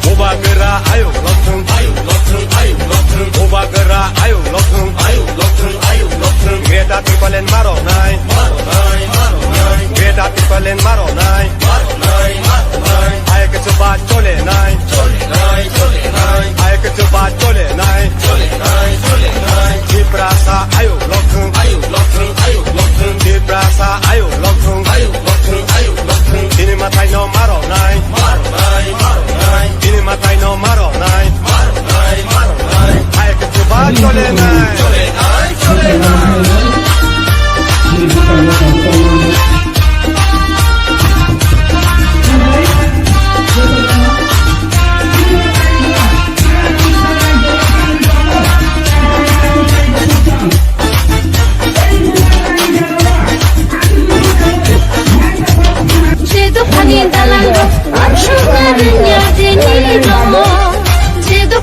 오바그라 아유 러튼 오바그라 아유 러튼 Greta পিপলেন মারো নাই Greta পিপলেন মারো নাই আয় কিছু বাদ চলে নাই আয় কিছু বাদ চলে নাই ডিপ্রাসা আয়ু লক্ষণ ডিপ্রাসা আয়ু লক্ষণ তিনি মাথায় ন মারো নাই তিনি মাথায় ন মারো নাই আয় কিছু বাদ চলে নাই সে তো খালি দালাল